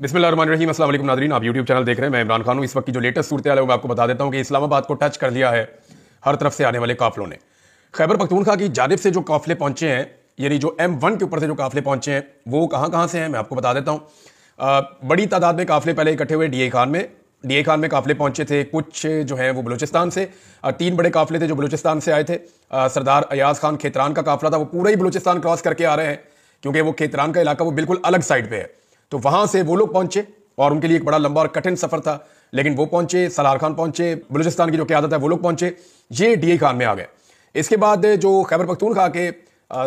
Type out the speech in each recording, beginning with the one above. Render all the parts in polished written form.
बिस्मिल्लाहिर्रहमानिर्रहीम। अस्सलाम वालेकुम नाज़रीन, आप यूट्यूब चैनल देख रहे हैं। मैं इमरान खान हूँ। इस वक्त की जो लेटेस्ट सूरत हाल है वो मैं आपको बता देता हूँ कि इस्लामाबाद को टच कर लिया है हर तरफ से आने वाले काफिलों ने। खैबर पख्तूनख्वा की जानिब से जो काफिले पहुंचे हैं, यानी जो M1 के ऊपर से जो काफिले पहुंचे हैं, वो कहाँ कहाँ से हैं मैं आपको बता देता हूँ। बड़ी तादाद में काफिले पहले इकट्ठे हुए DA खान में। DA खान में काफिले पहुंचे थे, कुछ जो है वो बलूचिस्तान से। 3 बड़े काफिले थे जो बलूचिस्तान से आए थे। सरदार अयाज खान खेतरान का काफिला था, वो पूरा ही बलूचिस्तान क्रॉस करके आ रहे हैं, क्योंकि वो खेतरान का इलाका वो बिल्कुल अलग साइड पे है। तो वहां से वो लोग पहुंचे और उनके लिए एक बड़ा लंबा और कठिन सफर था, लेकिन वो पहुंचे। सलार खान पहुंचे, बलूचिस्तान की जो क़यादत है वो लोग पहुंचे, ये DA खान में आ गए। इसके बाद जो खैबर पख्तूनख्वा के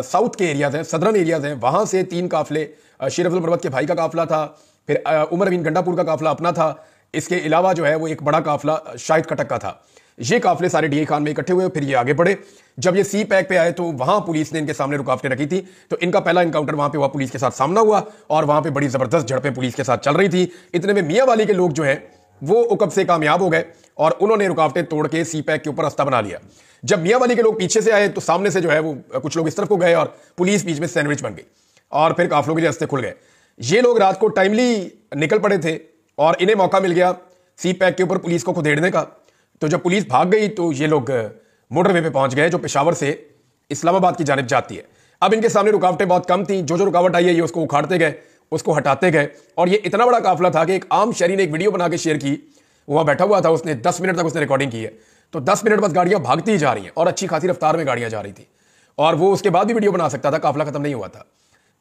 साउथ के एरियाज हैं, सदरन एरियाज हैं, वहां से 3 काफिले, शेर अफजल बरवत के भाई का काफिला था, फिर उमर अमीन गंडापुर का काफिला अपना था, इसके अलावा जो है वो एक बड़ा काफिला शाहिद कटक का था। ये काफिले सारे DA खान में इकट्ठे हुए, फिर ये आगे बढ़े। जब ये सी पैक पे आए तो वहां पुलिस ने इनके सामने रुकावटें रखी थी। तो इनका पहला इनकाउंटर वहां पे हुआ, पुलिस के साथ सामना हुआ और वहां पे बड़ी जबरदस्त झड़पें पुलिस के साथ चल रही थी। इतने में मियां वाली के लोग जो है वो उकब से कामयाब हो गए और उन्होंने रुकावटें तोड़ के सी पैक के ऊपर रास्ता बना लिया। जब मियां वाली के लोग पीछे से आए तो सामने से जो है वो कुछ लोग इस तरफ को गए और पुलिस बीच में सैंडविच बन गई और फिर काफिलों के लिए रास्ते खुल गए। ये लोग रात को टाइमली निकल पड़े थे और इन्हें मौका मिल गया सी पैक के ऊपर पुलिस को खुदेड़ने का। तो जब पुलिस भाग गई तो ये लोग मोटरवे पे पहुंच गए, जो पेशावर से इस्लामाबाद की जानिब जाती है। अब इनके सामने रुकावटें बहुत कम थी, जो रुकावट आई है ये उसको उखाड़ते गए, उसको हटाते गए। और ये इतना बड़ा काफिला था कि एक आम शहरी ने एक वीडियो बना के शेयर की, वहां बैठा हुआ था, उसने 10 मिनट तक उसने रिकॉर्डिंग की है। तो 10 मिनट बस गाड़ियां भागती ही जा रही हैं और अच्छी खासी रफ्तार में गाड़ियां जा रही थी, और वो उसके बाद भी वीडियो बना सकता था, काफिला खत्म नहीं हुआ था।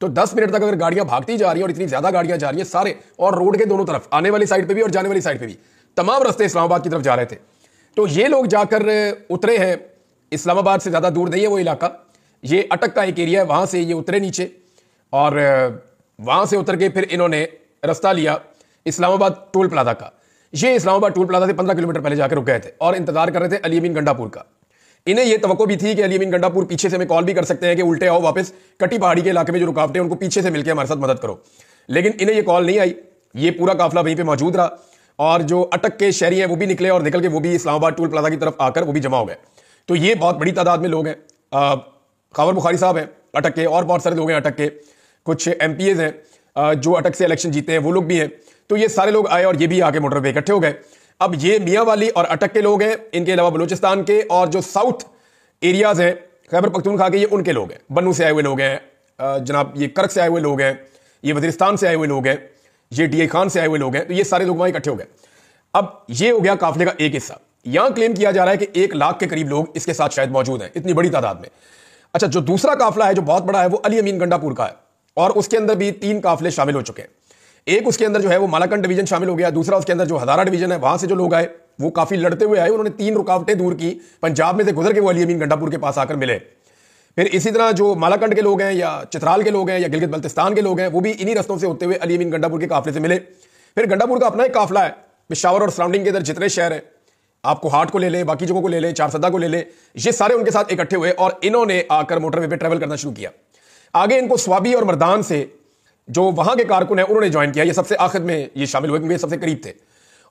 तो 10 मिनट तक अगर गाड़ियां भागती जा रही है और इतनी ज्यादा गाड़ियां जा रही है सारे, और रोड के दोनों तरफ, आने वाली साइड पे भी और जाने वाली साइड पे भी, तमाम रास्ते इस्लामाबाद की तरफ जा रहे थे। तो ये लोग जाकर उतरे हैं, इस्लामाबाद से ज्यादा दूर नहीं है वो इलाका, ये अटक का एक एरिया है, वहां से ये उतरे नीचे और वहां से उतर के फिर इन्होंने रास्ता लिया इस्लामाबाद टोल प्लाजा का। ये इस्लामाबाद टोल प्लाजा से 15 किलोमीटर पहले जाकर रुक गए थे और इंतजार कर रहे थे अली अमीन गंडापुर का। इन्हें यह तवक्को भी थी कि अली अमीन गंडापुर पीछे से हमें कॉल भी कर सकते हैं कि उल्टे आओ वापस, कटी पहाड़ी के इलाके में जो रुकावटें उनको पीछे से मिलकर हमारे साथ मदद करो, लेकिन इन्हें यह कॉल नहीं आई। ये पूरा काफिला वहीं पे मौजूद रहा और जो अटक के शहरी हैं वो भी निकले और निकल के वो भी इस्लामाबाद टोल प्लाजा की तरफ आकर वो भी जमा हो गए। तो ये बहुत बड़ी तादाद में लोग हैं। खावर बुखारी साहब हैं अटक के, और बहुत सारे लोग हैं अटक के, कुछ MPAs हैं जो अटक से इलेक्शन जीते हैं, वो लोग भी हैं। तो ये सारे लोग आए और ये भी आके मोटर पे इकट्ठे हो गए। अब ये मियां वाली और अटक के लोग हैं, इनके अलावा बलूचिस्तान के और जो साउथ एरियाज हैं खैबर पख्तूनख्वा के, ये उनके लोग हैं। बन्नू से आए हुए लोग हैं, जनाब ये कर्क से आए हुए लोग हैं, ये वजीरिस्तान से आए हुए लोग हैं, ये DA खान से आए हुए लोग हैं। तो ये सारे लोग वहां इकट्ठे हो गए। अब ये हो गया काफिले का एक हिस्सा। यहां क्लेम किया जा रहा है कि 1 लाख के करीब लोग इसके साथ शायद मौजूद हैं, इतनी बड़ी तादाद में। अच्छा, जो दूसरा काफिला है जो बहुत बड़ा है वो अली अमीन गंडापुर का है और उसके अंदर भी 3 काफिले शामिल हो चुके हैं। एक उसके अंदर जो है वो मालाकंड डिवीजन शामिल हो गया, दूसरा उसके अंदर जो हजारा डिवीजन है वहां से जो लोग आए वो काफी लड़ते हुए आए, उन्होंने 3 रुकावटें दूर की, पंजाब में से गुजर के वो अली अमीन गंडापुर के पास आकर मिले। फिर इसी तरह जो मालाकंड के लोग हैं या चित्राल के लोग हैं या गिलगित बल्तिस्तान के लोग हैं वो भी इन्हीं रस्तों से होते हुए अली अमीन गंडापुर के काफिले से मिले। फिर गंडापुर का अपना एक काफिला है, पेशावर और सराउंडिंग के अंदर जितने शहर हैं, आपको हाट को ले लें, बाकी जगहों को ले लें, चारसदा को ले लें, ये सारे उनके साथ इकट्ठे हुए और इन्होंने आकर मोटरवे पे ट्रेवल करना शुरू किया। आगे इनको स्वाबी और मर्दान से जो वहां के कारकुन है उन्होंने ज्वाइन किया, ये सबसे आखिर में ये शामिल हुए क्योंकि ये सबसे करीब थे।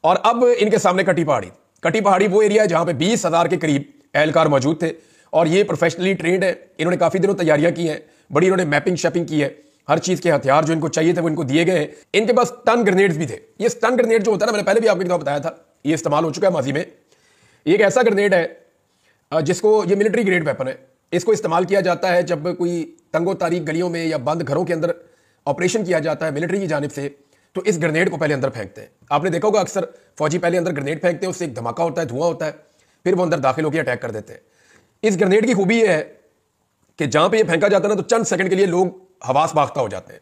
और अब इनके सामने कटी पहाड़ी वो एरिया है जहां पे 20,000 के करीब एहलकार मौजूद थे और ये प्रोफेशनली ट्रेंड है। इन्होंने काफी दिनों तैयारियां की हैं, बड़ी इन्होंने मैपिंग शैपिंग की है, हर चीज के हथियार जो इनको चाहिए थे वो इनको दिए गए। इनके पास स्टन ग्रेनेड्स भी थे। ये स्टन ग्रेनेड जो होता है ना, मैंने पहले भी आपको एक दफा बताया था, ये इस्तेमाल हो चुका है माजी में। एक ऐसा ग्रेनेड है जिसको, ये मिलिट्री ग्रेड वेपन है, इसको इस्तेमाल किया जाता है जब कोई तंगो तारीख गलियों में या बंद घरों के अंदर ऑपरेशन किया जाता है मिलिट्री की जानिब से, तो इस ग्रेनेड को पहले अंदर फेंकते हैं। आपने देखा होगा अक्सर फौजी पहले अंदर ग्रेनेड फेंकते हैं, उससे एक धमाका होता है, धुआं होता है, फिर वो अंदर दाखिल होकर अटैक कर देते हैं। इस ग्रेनेड की खूबी यह है कि जहां पे ये फेंका जाता है ना, तो चंद सेकंड के लिए लोग हवास बाख्ता हो जाते हैं,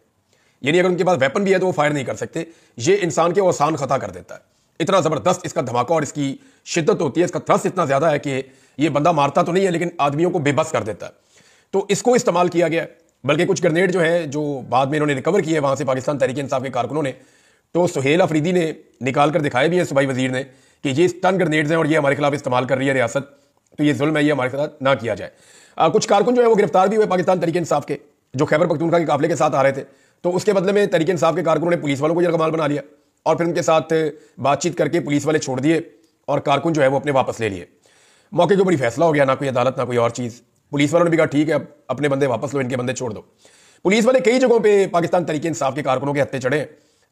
यानी अगर उनके पास वेपन भी है तो वो फायर नहीं कर सकते। ये इंसान के आसान खता कर देता है, इतना जबरदस्त इसका धमाका और इसकी शिद्दत होती है, इसका थ्रस्ट इतना ज्यादा है कि ये बंदा मारता तो नहीं है लेकिन आदमियों को बेबस कर देता है। तो इसको इस्तेमाल किया गया, बल्कि कुछ ग्रेनेड जो है जो बाद में इन्होंने रिकवर किए वहां से पाकिस्तान तहरीक इंसाफ के कारकुनों ने, तो सुहेल अफरीदी ने निकाल कर दिखाए भी है सूबाई वजीर ने कि ये स्टन ग्रेनेड्स हैं और ये हमारे खिलाफ इस्तेमाल कर रही है रियासत, तो ये जुल्म है, ये हमारे साथ ना किया जाए। कुछ कारकुन जो है वो गिरफ्तार भी हुए पाकिस्तान तहरीक इंसाफ के, जो खैबर पख्तूनख्वा के काफिले के साथ आ रहे थे। तो उसके बदले में तहरीक इंसाफ के कारकुनों ने पुलिस वालों को यरगमाल बना लिया और फिर उनके साथ बातचीत करके पुलिस वाले छोड़ दिए और कारकुन जो है वो अपने वापस ले लिए। मौके के ऊपर ही फैसला हो गया, ना कोई अदालत ना कोई और चीज़। पुलिस वालों ने भी कहा ठीक है अब अपने बंदे वापस लो, इनके बंदे छोड़ दो। पुलिस वाले कई जगहों पे पाकिस्तान तहरीक इंसाफ के कारकुनों के हत्थे चढ़े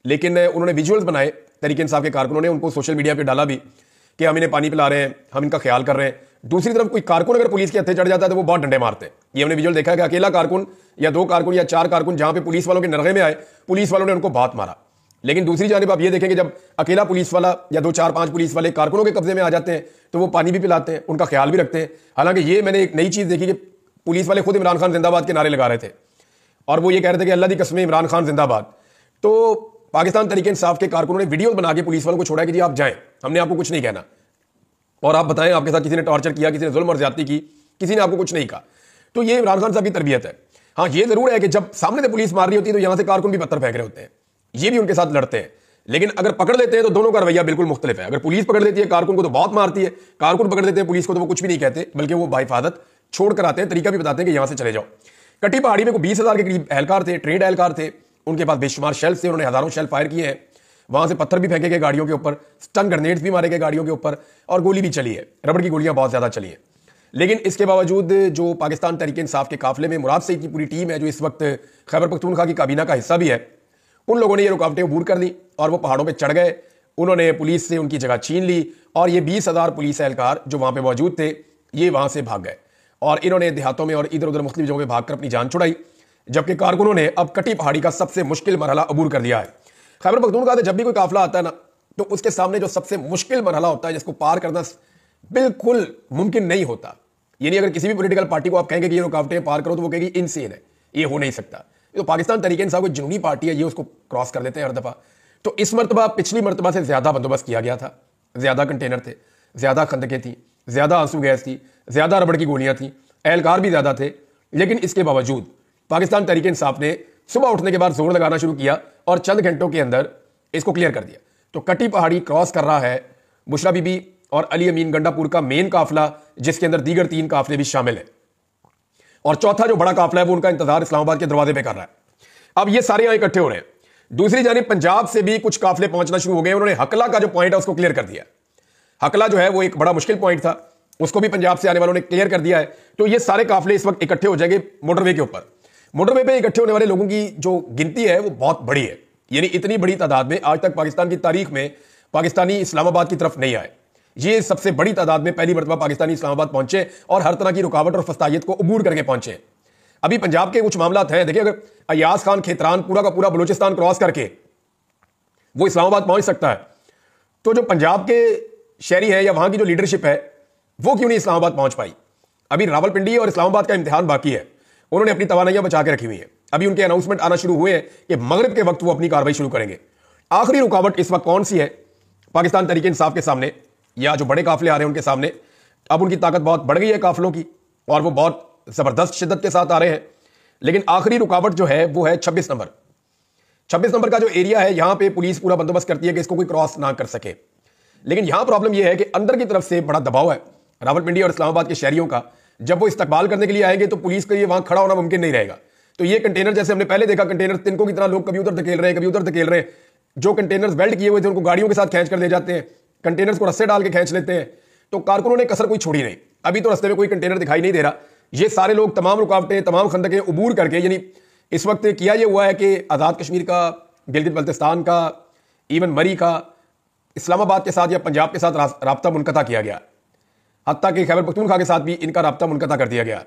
लेकिन उन्होंने विजुअल्स बनाए, तहरीक इंसाफ के कारकुनों ने उनको सोशल मीडिया पे डाला भी कि हम इन्हें पानी पिला रहे हैं, हम इनका ख्याल कर रहे हैं। दूसरी तरफ कोई कारकुन अगर पुलिस के हत्थे चढ़ जाता है तो वो बहुत डंडे मारते हैं। ये हमने विजुअल देखा है कि अकेला कारकुन या 2 कारकुन या 4 कारकुन जहां पे पुलिस वालों के नरगे में आए, पुलिस वालों ने उनको बहुत मारा। लेकिन दूसरी जानिब आप ये देखेंगे जब अकेला पुलिस वाला या 2 4 5 पुलिस वाले कारकुनों के कब्जे में आ जाते हैं तो वो पानी भी पिलाते हैं, उनका ख्याल भी रखते हैं। हालांकि ये मैंने एक नई चीज देखी कि पुलिस वाले खुद इमरान खान जिंदाबाद के नारे लगा रहे थे और वो ये कह रहे थे कि अल्लाह दी कसम इमरान खान जिंदाबाद। तो पाकिस्तान तहरीक इंसाफ के कारकुनों ने वीडियो बना के पुलिस वालों को छोड़ा कि जी आप जाएं, हमने आपको कुछ नहीं कहना, और आप बताएं आपके साथ किसी ने टॉर्चर किया, किसी ने जुल्म और ज्यादती की, किसी ने आपको कुछ नहीं कहा। तो ये इमरान खान साहब की तरबियत है। हाँ, ये जरूर है कि जब सामने से पुलिस मार रही होती है तो यहां से कारकुन भी पत्थर फेंक रहे होते हैं, ये भी उनके साथ लड़ते हैं। लेकिन अगर पकड़ लेते हैं तो दोनों का रवैया बिल्कुल मुख्तलिफ है। अगर पुलिस पकड़ लेती है कारकुन को तो बहुत मारती है, कारकुन पकड़ लेते हैं पुलिस को तो वो कुछ भी नहीं कहते, बल्कि वो बाहिफाजत छोड़ कर आते हैं, तरीका भी बताते हैं कि यहां से चले जाओ। कटी पहाड़ी में को 20,000 के करीब एहलकार थे, ट्रेंड एहलकार थे, उनके पास बेशुमार शेल्फ थे, उन्होंने हजारों शेल्फ फायर किए हैं। वहां से पत्थर भी फेंके गए गाड़ियों के ऊपर, स्टन ग्रेनेड्स भी मारे गए गाड़ियों के ऊपर, और गोली भी चली है, रबड़ की गोलियां बहुत ज्यादा चली हैं। लेकिन इसके बावजूद जो पाकिस्तान तहरीक इंसाफ के काफिले में मुराद सईद की पूरी टीम है, जो इस वक्त खैबर पख्तूनख्वा की काबीना का हिस्सा भी है, उन लोगों ने ये रुकावटें अबूर कर दी और वो पहाड़ों पर चढ़ गए। उन्होंने पुलिस से उनकी जगह छीन ली और ये 20,000 पुलिस एहलकार जो वहां पर मौजूद थे ये वहां से भाग गए और इन्होंने देहातों में और इधर उधर मुख्तलिफ जगहों पर भागकर अपनी जान छुड़ाई। जबकि कारकुनों ने अब कटी पहाड़ी का सबसे मुश्किल मरहला अबूर कर लिया है। खैबर पख्तूनख्वा से जब भी कोई काफिला आता है ना, तो उसके सामने जो सबसे मुश्किल मरहला होता है जिसको पार करना बिल्कुल मुमकिन नहीं होता। यानी अगर किसी भी पॉलिटिकल पार्टी को आप कहेंगे कि ये रुकावटें पार करो तो वो कहेगी इनसेन है, ये हो नहीं सकता। ये तो पाकिस्तान तहरीक इंसाफ कोई जुनूनी पार्टी है, ये उसको क्रॉस कर देते हैं हर दफा। तो इस मरतबा पिछली मरतबा से ज्यादा बंदोबस्त किया गया था, ज्यादा कंटेनर थे, ज्यादा खंदकें थी, ज्यादा आंसू गैस थी, ज्यादा रबड़ की गोलियां थी, एहलकार भी ज्यादा थे। लेकिन इसके बावजूद पाकिस्तान तहरीक इंसाफ ने सुबह उठने के बाद जोर लगाना शुरू किया और चंद घंटों के अंदर इसको क्लियर कर दिया। तो कटी पहाड़ी क्रॉस कर रहा है बुशरा बीबी और अली अमीन गंडापुर का मेन काफिला, जिसके अंदर दीगर 3 काफिले भी शामिल है, और चौथा जो बड़ा काफिला है वो उनका इंतजार इस्लामाबाद के दरवाजे पे कर रहा है। अब ये सारे यहां इकट्ठे हो रहे हैं। दूसरी जानिब पंजाब से भी कुछ काफिले पहुंचना शुरू हो गए। उन्होंने हकला का जो पॉइंट है उसको क्लियर कर दिया। हकला जो है वो एक बड़ा मुश्किल पॉइंट था, उसको भी पंजाब से आने वालों ने क्लियर कर दिया है। तो ये सारे काफिले इस वक्त इकट्ठे हो जाएंगे मोटरवे के ऊपर। मोटरवे पे इकट्ठे होने वाले लोगों की जो गिनती है वो बहुत बड़ी है, यानी इतनी बड़ी तादाद में आज तक पाकिस्तान की तारीख में पाकिस्तानी इस्लामाबाद की तरफ नहीं आए। ये सबसे बड़ी तादाद में पहली मरतबा पाकिस्तानी इस्लामाबाद पहुंचे और हर तरह की रुकावट और फस्तायत को अबूर करके पहुंचे। अभी पंजाब के कुछ मामला है, देखिए अगर अयाज खान खेतरान पूरा का पूरा बलूचिस्तान क्रॉस करके वो इस्लामाबाद पहुंच सकता है, तो जो पंजाब के शहरी है या वहां की जो लीडरशिप है वो क्यों नहीं इस्लामाबाद पहुंच पाई। अभी रावलपिंडी और इस्लामाबाद का इम्तिहान बाकी है, उन्होंने अपनी तवानाइयां बचा के रखी हुई है। अभी उनके अनाउंसमेंट आना शुरू हुए हैं कि मगरिब के वक्त वो अपनी कार्रवाई शुरू करेंगे। आखिरी रुकावट इस वक्त कौन सी है पाकिस्तान तहरीक इंसाफ के सामने या जो बड़े काफिले आ रहे हैं उनके सामने? अब उनकी ताकत बहुत बढ़ गई है काफिलों की और वो बहुत जबरदस्त शिद्दत के साथ आ रहे हैं। लेकिन आखिरी रुकावट जो है वो है 26 नंबर। 26 नंबर का जो एरिया है यहां पे पुलिस पूरा बंदोबस्त करती है कि इसको कोई क्रॉस ना कर सके। लेकिन यहां प्रॉब्लम यह है कि अंदर की तरफ से बड़ा दबाव है रावलपिंडी और इस्लामाबाद के शहरियों का। जब वो इस्तकबाल करने के लिए आएंगे तो पुलिस के लिए वहां खड़ा होना मुमकिन नहीं रहेगा। तो ये कंटेनर, जैसे हमने पहले देखा, कंटेनर तिनकों की तरह लोग कभी उधर धकेल रहे हैं, कभी उधर धकेल रहे हैं। जो कंटेनर्स बेल्ट किए हुए थे उनको गाड़ियों के साथ खींच कर ले जाते हैं, कंटेनर्स को रस्से डाल के खींच लेते हैं। तो कारकुनों ने कसर कोई छोड़ी नहीं। अभी तो रस्ते में कोई कंटेनर दिखाई नहीं दे रहा। ये सारे लोग तमाम रुकावटें, तमाम खंदकें अबूर करके, यानी इस वक्त किया यह हुआ है कि आज़ाद कश्मीर का, गिलगित बल्तिस्तान का, इवन मरी का इस्लामाबाद के साथ या पंजाब के साथ राब्ता मुनक़ता किया गया। हत्ता कि खैबर पख्तूनख्वा के साथ भी इनका राब्ता मुनक़ता कर दिया गया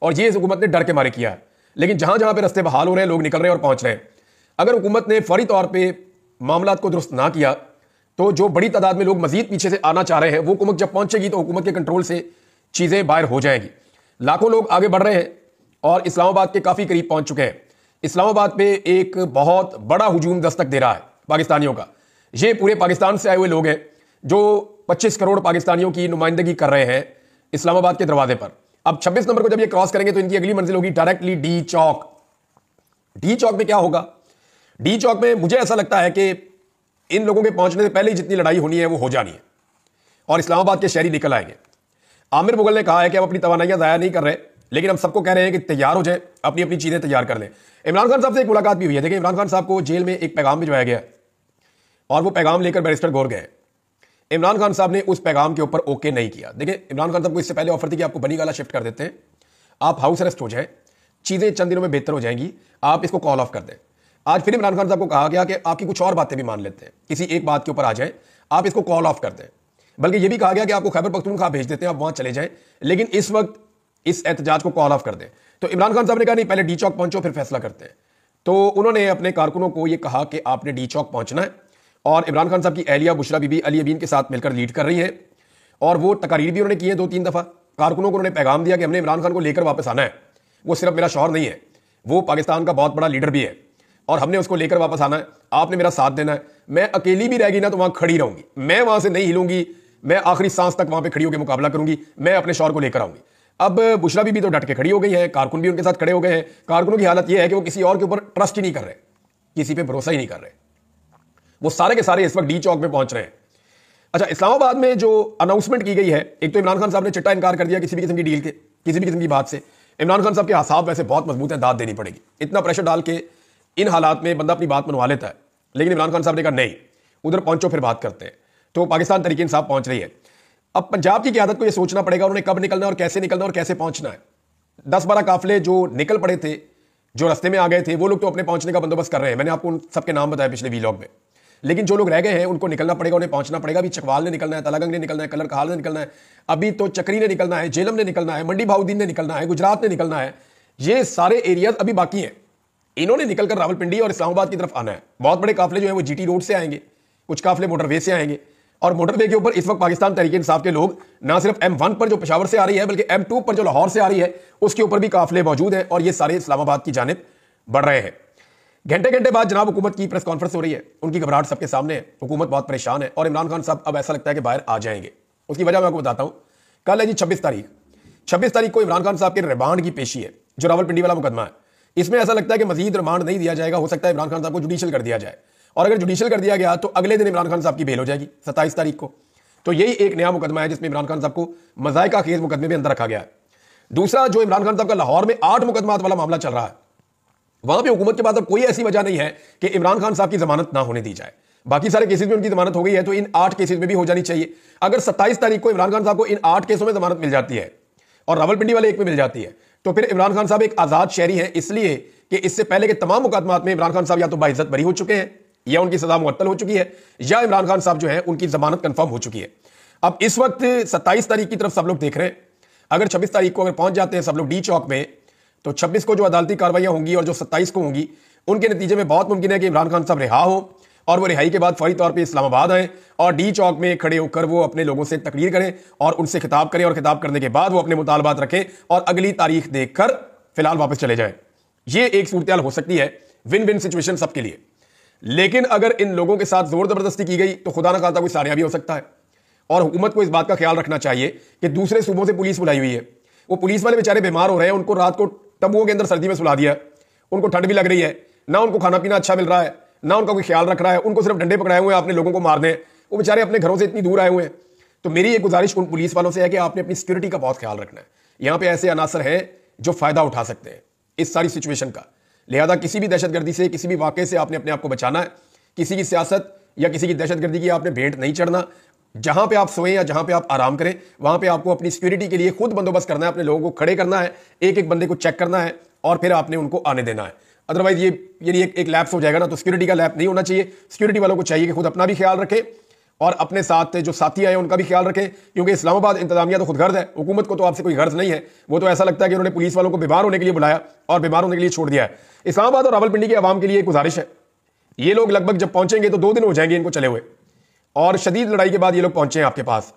और ये इस हुकूमत ने डर के मारे किया है। लेकिन जहां जहां पे रस्ते बहाल हो रहे हैं, लोग निकल रहे हैं और पहुंच रहे हैं। अगर हुकूमत ने फौरी तौर पर मामला को दुरुस्त ना किया तो जो बड़ी तादाद में लोग मजीद पीछे से आना चाह रहे हैं वो हुकूमत जब पहुंचेगी तो हुकूमत के कंट्रोल से चीजें बाहर हो जाएंगी। लाखों लोग आगे बढ़ रहे हैं और इस्लामाबाद के काफी करीब पहुंच चुके हैं। इस्लामाबाद पे एक बहुत बड़ा हुजूम दस्तक दे रहा है पाकिस्तानियों का। ये पूरे पाकिस्तान से आए हुए लोग हैं जो 25 करोड़ पाकिस्तानियों की नुमाइंदगी कर रहे हैं इस्लामाबाद के दरवाजे पर। अब 26 नंबर को जब ये क्रॉस करेंगे तो इनकी अगली मंजिल होगी डायरेक्टली डी चौक। डी चौक में क्या होगा? डी चौक में मुझे ऐसा लगता है कि इन लोगों के पहुंचने से पहले ही जितनी लड़ाई होनी है वो हो जानी है और इस्लामाबाद के शहरी निकल आएंगे। आमिर मुगल ने कहा है कि हम अपनी तवानाइयां ज़ाया नहीं कर रहे, लेकिन हम सबको कह रहे हैं कि तैयार हो जाए, अपनी अपनी चीज़ें तैयार कर लें। इमरान खान साहब से एक मुलाकात भी हुई है। देखिए, इमरान खान साहब को जेल में एक पैगाम भिजवाया गया और वो पैगाम लेकर बैरिस्टर गौर गए। इमरान खान साहब ने उस पैगाम के ऊपर ओके नहीं किया। देखिए, इमरान खान साहब को इससे पहले ऑफर थी कि आपको बनी गाला शिफ्ट कर देते हैं, आप हाउस अरेस्ट हो जाए, चीज़ें चंद दिनों में बेहतर हो जाएंगी, आप इसको कॉल ऑफ कर दें। आज फिर इमरान खान साहब को कहा गया कि आपकी कुछ और बातें भी मान लेते हैं, किसी एक बात के ऊपर आ जाए, आप इसको कॉल ऑफ कर दें। बल्कि यह भी कहा गया कि आपको खैबर पख्तूनख्वा भेज देते हैं, आप वहां चले जाएं, लेकिन इस वक्त इस एहतजाज को कॉल ऑफ कर दें। तो इमरान खान साहब ने कहा नहीं, पहले डी चौक पहुंचो, फिर फैसला करते हैं। तो उन्होंने अपने कारकुनों को यह कहा कि आपने डी चौक पहुंचना है, और इमरान खान साहब की एहलिया बुशरा बीबी अली अबीन के साथ मिलकर लीड कर रही है, और वो तकारीर भी उन्होंने की है 2-3 दफा। कारकुनों को उन्होंने पैगाम दिया कि हमने इमरान खान को लेकर वापस आना है, वो सिर्फ मेरा शौहर नहीं है, वो पाकिस्तान का बहुत बड़ा लीडर भी है, और हमने उसको लेकर वापस आना है, आपने मेरा साथ देना है। मैं अकेली भी रहेगी ना तो वहां खड़ी रहूंगी, मैं वहां से नहीं हिलूंगी, मैं आखिरी सांस तक वहां पे खड़ी होकर मुकाबला करूंगी, मैं अपने शौहर को लेकर आऊंगी। अब बुशरा बीबी तो डट के खड़ी हो गई है, कारकुन भी उनके साथ खड़े हो गए हैं। कारकुनों की हालत यह है कि वो किसी और के ऊपर ट्रस्ट ही नहीं कर रहे, किसी पे भरोसा ही नहीं कर रहे, वो सारे के सारे इस वक्त डी चौक में पहुंच रहे हैं। अच्छा, इस्लामाबाद में जो अनाउंसमेंट की गई है, एक तो इमरान खान साहब ने चिट्टा इनकार कर दिया किसी भी किस्म की डील के, किसी भी किस्म की बात से। इमरान खान साहब के असाब वैसे बहुत मजबूत है, दाद देनी पड़ेगी, इतना प्रेशर डाल के इन हालात में बंदा अपनी बात मनवा लेता है। लेकिन इमरान खान साहब ने कहा नहीं, उधर पहुंचो फिर बात करते हैं। तो पाकिस्तान तहरीक इंसाफ पहुंच रही है। अब पंजाब की क़यादत को यह सोचना पड़ेगा उन्होंने कब निकलना है और कैसे निकलना और कैसे पहुंचना है। 10-12 काफिले जो निकल पड़े थे, जो रास्ते में आ गए थे, वो लोग तो अपने पहुंचने का बंदोबस्त कर रहे हैं। मैंने आपको उन सबके नाम बताया पिछले वीलॉग में। लेकिन जो लोग रह गए हैं उनको निकलना पड़ेगा, उन्हें पहुंचना पड़ेगा। अभी चकवाल ने निकलना है, तलागंग ने निकलना है, कलर कहाल ने निकलना है, अभी तो चक्री ने निकलना है, जेलम ने निकलना है, मंडी भाउद्दीन ने निकलना है, गुजरात ने निकलना है। ये सारे एरियाज अभी बाकी हैं। इन्होंने निकलकर रावलपिंडी और इस्लामाबाद की तरफ आना है। बहुत बड़े काफिले जो है वो जीटी रोड से आएंगे, कुछ काफिले मोटरवे से आएंगे, और मोटरवे के ऊपर इस वक्त पाकिस्तान तहरीक इंसाफ के लोग ना सिर्फ M1 पर जो पेशावर से आ रही है, बल्कि M2 पर जो लाहौर से आ रही है, उसके ऊपर भी काफिले मौजूद हैं, और ये सारे इस्लामाबाद की जानिब बढ़ रहे हैं। घंटे घंटे बाद जनाब हुकूमत की प्रेस कॉन्फ्रेंस हो रही है, उनकी घबराहट सबके सामने है, हुकूमत बहुत परेशान है, और इमरान खान साहब अब ऐसा लगता है कि बाहर आ जाएंगे। उसकी वजह मैं आपको बताता हूं। कल है जी 26 तारीख। 26 तारीख को इमरान खान साहब के रिमांड की पेशी है, जो रावलपिंडी वाला मुकदमा है। इसमें ऐसा लगता है कि मजीद रिमांड नहीं दिया जाएगा, हो सकता है इमरान खान साहब को जुडिशियल कर दिया जाए, और अगर जुडिशियल कर दिया गया तो अगले दिन इमरान खान साहब की बेल हो जाएगी 27 तारीख को। तो यही एक नया मुकदमा है जिसमें इमरान खान साहब को मजायका खेज मुकदमे में अंदर रखा गया है। दूसरा, जो इमरान खान साहब का लाहौर में 8 मुकदमात वाला मामला चल रहा है, वहां पे हुकूमत के पास अब कोई ऐसी वजह नहीं है कि इमरान खान साहब की जमानत ना होने दी जाए। बाकी सारे केसेस में उनकी जमानत हो गई है, तो इन 8 केसेस में भी हो जानी चाहिए। अगर 27 तारीख को इमरान खान साहब को इन 8 केसों में जमानत मिल जाती है और रावलपिंडी वाले एक में मिल जाती है, तो फिर इमरान खान साहब एक आजाद शहरी है, इसलिए कि इससे पहले के तमाम मुकदमात में इमरान खान साहब या तो बाइज्जत बरी हो चुके हैं, या उनकी सजा मुअत्तल हो चुकी है, या इमरान खान साहब जो है उनकी जमानत कंफर्म हो चुकी है। अब इस वक्त 27 तारीख की तरफ सब लोग देख रहे हैं। अगर 26 तारीख को अगर पहुंच जाते हैं सब लोग डी चौक में, तो 26 को जो अदालती कार्रवाइयां होंगी और जो 27 को होंगी, उनके नतीजे में बहुत मुमकिन है कि इमरान खान साहब रिहा हो, और वो रिहाई के बाद फौरी तौर पे इस्लामाबाद आए और डी चौक में खड़े होकर वो अपने लोगों से तकरीर करें और उनसे खिताब करें, और खिताब करने के बाद वो अपने मुतालबात रखें और अगली तारीख देखकर फिलहाल वापस चले जाएं। ये एक सूरत हो सकती है, विन विन सिचुएशन सबके लिए। लेकिन अगर इन लोगों के साथ जोर जबरदस्ती की गई तो खुदा ना खास्ता कोई सानिया भी हो सकता है, और हुकूमत को इस बात का ख्याल रखना चाहिए कि दूसरे सूबों से पुलिस बुलाई हुई है। वो पुलिस वाले बेचारे बीमार हो रहे हैं, उनको रात को तंबुओं के अंदर सर्दी में सुला दिया, उनको ठंड भी लग रही है, ना उनको खाना पीना अच्छा मिल रहा है, ना उनका कोई ख्याल रख रहा है, उनको सिर्फ डंडे पकड़ाए हुए हैं अपने लोगों को मारने। वो बेचारे अपने घरों से इतनी दूर आए हुए हैं। तो मेरी एक गुजारिश उन पुलिस वालों से है कि आपने अपनी सिक्योरिटी का बहुत ख्याल रखना है। यहां पे ऐसे अनासर हैं जो फायदा उठा सकते हैं इस सारी सिचुएशन का। लिहाजा किसी भी दहशतगर्दी से, किसी भी वाकये से आपने अपने आप को बचाना है। किसी की सियासत या किसी की दहशतगर्दी की आपने भेंट नहीं चढ़ना। जहां पे आप सोएं या जहां पे आप आराम करें, वहां पे आपको अपनी सिक्योरिटी के लिए खुद बंदोबस्त करना है, अपने लोगों को खड़े करना है, एक एक बंदे को चेक करना है, और फिर आपने उनको आने देना है। अदरवाइज ये एक लैप्स हो जाएगा ना, तो सिक्योरिटी का लैप नहीं होना चाहिए। सिक्योरिटी वालों को चाहिए कि खुद अपना भी ख्याल रखें और अपने साथ जो साथी आए उनका भी ख्याल रखें, क्योंकि इस्लामाबाद इंतजामिया तो खुद गर्ज है, हुकूमत को तो आपसे कोई गर्ज नहीं है। वो तो ऐसा लगता है कि उन्होंने पुलिस वालों को बीमार होने के लिए बुलाया और बीमार होने के लिए छोड़ दिया है। इस्लामाबाद और रावलपिंडी की आवाम के लिए एक गुजारिश है, ये लोग लगभग जब पहुंचेंगे तो 2 दिन हो जाएंगे इनको चले हुए, और शदीद लड़ाई के बाद ये लोग पहुंचे हैं आपके पास,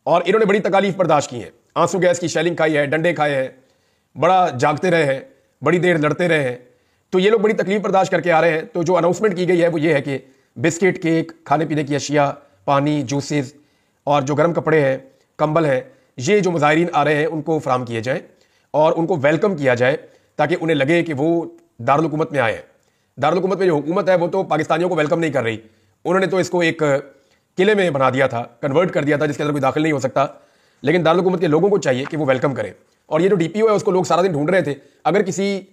और इन्होंने बड़ी तकालीफ बर्दाश्त की है। आंसू गैस की शेलिंग खाई है, डंडे खाए हैं, बड़ा जागते रहे हैं, बड़ी देर लड़ते रहे हैं, तो ये लोग बड़ी तकलीफ बर्दाश्त करके आ रहे हैं। तो जो अनाउंसमेंट की गई है वो ये है कि बिस्किट, केक, खाने पीने की अशिया, पानी, जूसेस और जो गर्म कपड़े हैं, कंबल हैं, ये जो मुजाहिरीन आ रहे हैं उनको फराम किए जाएँ और उनको वेलकम किया जाए, ताकि उन्हें लगे कि वो दारुल हुकूमत में आए हैं। दारुल हुकूमत में जो हुकूमत है वो तो पाकिस्तानियों को वेलकम नहीं कर रही, उन्होंने तो इसको एक किले में बना दिया था, कन्वर्ट कर दिया था, जिसके अंदर कोई दाखिल नहीं हो सकता। लेकिन दारुल हुकूमत के लोगों को चाहिए कि वो वेलकम करें। और ये जो डीपीओ है उसको लोग सारा दिन ढूंढ रहे थे। अगर किसी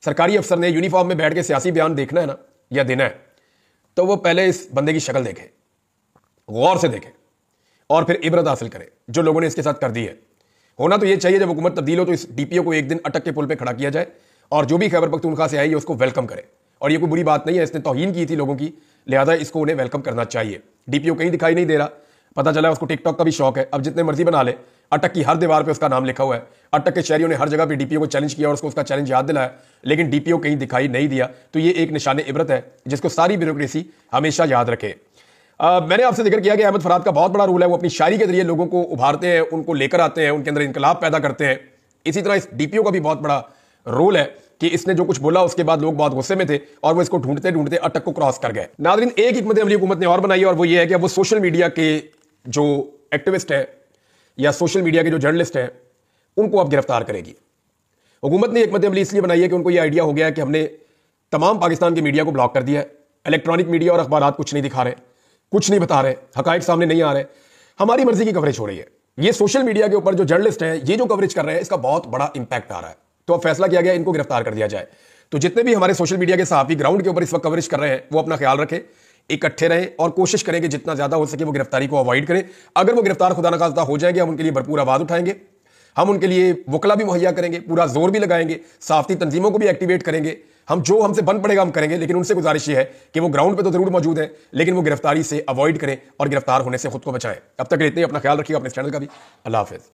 सरकारी अफसर ने यूनिफॉर्म में बैठ के सियासी बयान देखना है ना या देना है, तो वो पहले इस बंदे की शक्ल देखे, गौर से देखे, और फिर इबरत हासिल करे जो लोगों ने इसके साथ कर दी है। होना तो ये चाहिए जब हुकूमत तब्दील हो तो इस डीपीओ को एक दिन अटक के पुल पे खड़ा किया जाए, और जो भी खैबर पख्तूनख्वा से आई है उसको वेलकम करे और ये कोई बुरी बात नहीं है, इसने तौहीन की थी लोगों की, लिहाजा इसको उन्हें वेलकम करना चाहिए। डीपीओ कहीं दिखाई नहीं दे रहा, पता चला उसको टिकटॉक का भी शौक है, अब जितने मर्जी बना ले। अटक की हर दीवार पे उसका नाम लिखा हुआ है, अटक के शहरियों ने हर जगह पे डीपीओ को चैलेंज किया और उसको उसका चैलेंज याद दिलाया, लेकिन डीपीओ कहीं दिखाई नहीं दिया। तो ये एक निशान इबरत है जिसको सारी ब्यूरोक्रेसी हमेशा याद रखे। मैंने आपसे जिक्र किया कि अहमद फरहाद का बहुत बड़ा रोल है, वो अपनी शायरी के जरिए लोगों को उभारते हैं, उनको लेकर आते हैं, उनके अंदर इनकलाब पैदा करते हैं। इसी तरह इस डीपीओ का भी बहुत बड़ा रोल है कि इसने जो कुछ बोला उसके बाद लोग बहुत गुस्से में थे और वो इसको ढूंढते ढूंढते अटक को क्रॉस कर गए। नाज़रीन, एक हिकमत अमली हुकूमत ने और बनाई और वो ये है कि अब वो सोशल मीडिया के जो एक्टिविस्ट है या सोशल मीडिया के जो जर्नलिस्ट हैं उनको अब गिरफ्तार करेगी। हुकूमत ने हिकमत अमली इसलिए बनाई है कि उनको यह आइडिया हो गया है कि हमने तमाम पाकिस्तान के मीडिया को ब्लॉक कर दिया है। इलेक्ट्रॉनिक मीडिया और अखबार कुछ नहीं दिखा रहे, कुछ नहीं बता रहे, हकायक सामने नहीं आ रहे, हमारी मर्जी की कवरेज हो रही है। ये सोशल मीडिया के ऊपर जो जर्नलिस्ट हैं ये जो कवरेज कर रहे हैं इसका बहुत बड़ा इंपैक्ट आ रहा है। तो अब फैसला किया गया इनको गिरफ्तार कर दिया जाए। तो जितने भी हमारे सोशल मीडिया के सहाफी ग्राउंड के ऊपर इस वक्त कवरेज कर रहे हैं वो अपना ख्याल रखें, इकट्ठे रहें और कोशिश करें कि जितना ज्यादा हो सके वो गिरफ्तारी को अवॉइड करें। अगर वो गिरफ्तार खुदा न खास्ता हो जाएंगे, हम उनके लिए भरपूर आवाज उठाएंगे, हम उनके लिए वकला भी मुहैया करेंगे, पूरा जोर भी लगाएंगे, सहाफती तंजीमों को भी एक्टिवेट करेंगे। हम जो हमसे बन पड़ेगा हम करेंगे, लेकिन उनसे गुजारिश ये है कि वो ग्राउंड पे तो जरूर मौजूद है लेकिन वो गिरफ्तारी से अवॉइड करें और गिरफ्तार होने से खुद को बचाएं। अब तक इतने, अपना ख्याल रखिएगा, अपने चैनल का भी। अल्लाह हाफिज।